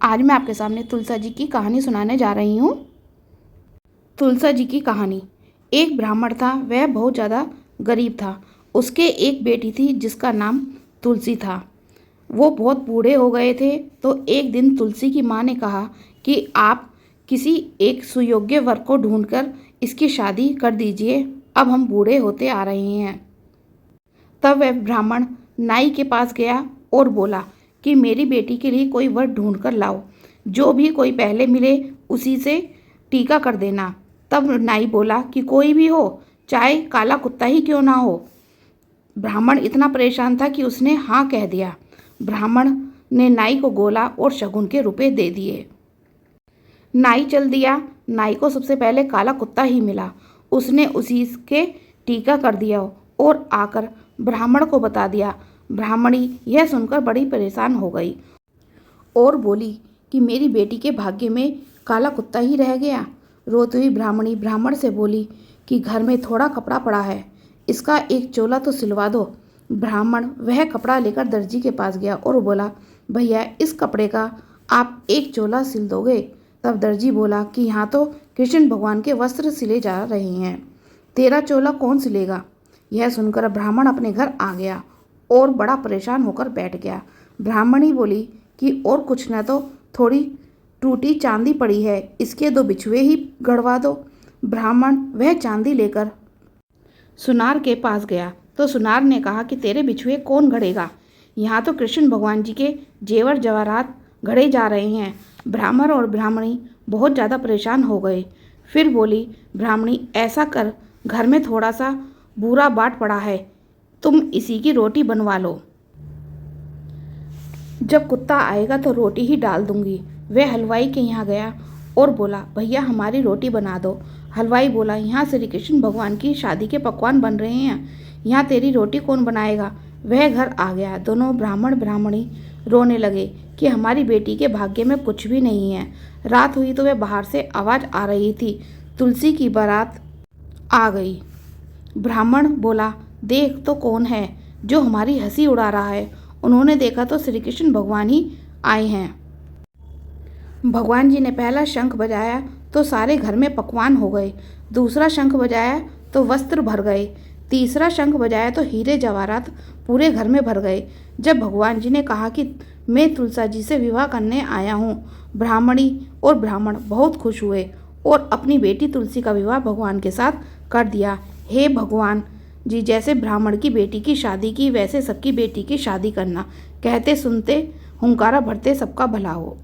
आज मैं आपके सामने तुलसा जी की कहानी सुनाने जा रही हूँ। तुलसा जी की कहानी। एक ब्राह्मण था, वह बहुत ज़्यादा गरीब था। उसके एक बेटी थी जिसका नाम तुलसी था। वो बहुत बूढ़े हो गए थे, तो एक दिन तुलसी की माँ ने कहा कि आप किसी एक सुयोग्य वर को ढूंढकर इसकी शादी कर दीजिए, अब हम बूढ़े होते आ रहे हैं। तब वह ब्राह्मण नाई के पास गया और बोला कि मेरी बेटी के लिए कोई वर ढूंढ कर लाओ, जो भी कोई पहले मिले उसी से टीका कर देना। तब नाई बोला कि कोई भी हो, चाहे काला कुत्ता ही क्यों ना हो। ब्राह्मण इतना परेशान था कि उसने हाँ कह दिया। ब्राह्मण ने नाई को गोला और शगुन के रुपए दे दिए। नाई चल दिया। नाई को सबसे पहले काला कुत्ता ही मिला। उसने उसी के टीका कर दिया और आकर ब्राह्मण को बता दिया। ब्राह्मणी यह सुनकर बड़ी परेशान हो गई और बोली कि मेरी बेटी के भाग्य में काला कुत्ता ही रह गया। रोती हुई ब्राह्मणी ब्राह्मण से बोली कि घर में थोड़ा कपड़ा पड़ा है, इसका एक चोला तो सिलवा दो। ब्राह्मण वह कपड़ा लेकर दर्जी के पास गया और बोला, भैया इस कपड़े का आप एक चोला सिल दोगे? तब दर्जी बोला कि यहाँ तो कृष्ण भगवान के वस्त्र सिले जा रहे हैं, तेरा चोला कौन सिलेगा? यह सुनकर ब्राह्मण अपने घर आ गया और बड़ा परेशान होकर बैठ गया। ब्राह्मणी बोली कि और कुछ न तो थोड़ी टूटी चांदी पड़ी है, इसके दो बिछुए ही गड़वा दो। ब्राह्मण वह चांदी लेकर सुनार के पास गया तो सुनार ने कहा कि तेरे बिछुए कौन गढ़ेगा? यहाँ तो कृष्ण भगवान जी के जेवर जवाहरात गढ़े जा रहे हैं। ब्राह्मण और ब्राह्मणी बहुत ज़्यादा परेशान हो गए। फिर बोली ब्राह्मणी, ऐसा कर, घर में थोड़ा सा बूरा बाट पड़ा है, तुम इसी की रोटी बनवा लो, जब कुत्ता आएगा तो रोटी ही डाल दूंगी। वह हलवाई के यहाँ गया और बोला, भैया हमारी रोटी बना दो। हलवाई बोला, यहाँ श्री कृष्ण भगवान की शादी के पकवान बन रहे हैं, यहाँ तेरी रोटी कौन बनाएगा? वह घर आ गया। दोनों ब्राह्मण ब्राह्मणी रोने लगे कि हमारी बेटी के भाग्य में कुछ भी नहीं है। रात हुई तो वह बाहर से आवाज़ आ रही थी, तुलसी की बारात आ गई। ब्राह्मण बोला, देख तो कौन है जो हमारी हंसी उड़ा रहा है। उन्होंने देखा तो श्री कृष्ण भगवान ही आए हैं। भगवान जी ने पहला शंख बजाया तो सारे घर में पकवान हो गए, दूसरा शंख बजाया तो वस्त्र भर गए, तीसरा शंख बजाया तो हीरे जवाहरात पूरे घर में भर गए। जब भगवान जी ने कहा कि मैं तुलसा जी से विवाह करने आया हूँ, ब्राह्मणी और ब्राह्मण बहुत खुश हुए और अपनी बेटी तुलसी का विवाह भगवान के साथ कर दिया। हे भगवान जी, जैसे ब्राह्मण की बेटी की शादी की, वैसे सबकी बेटी की शादी करना। कहते सुनते हुंकारा भरते सबका भला हो।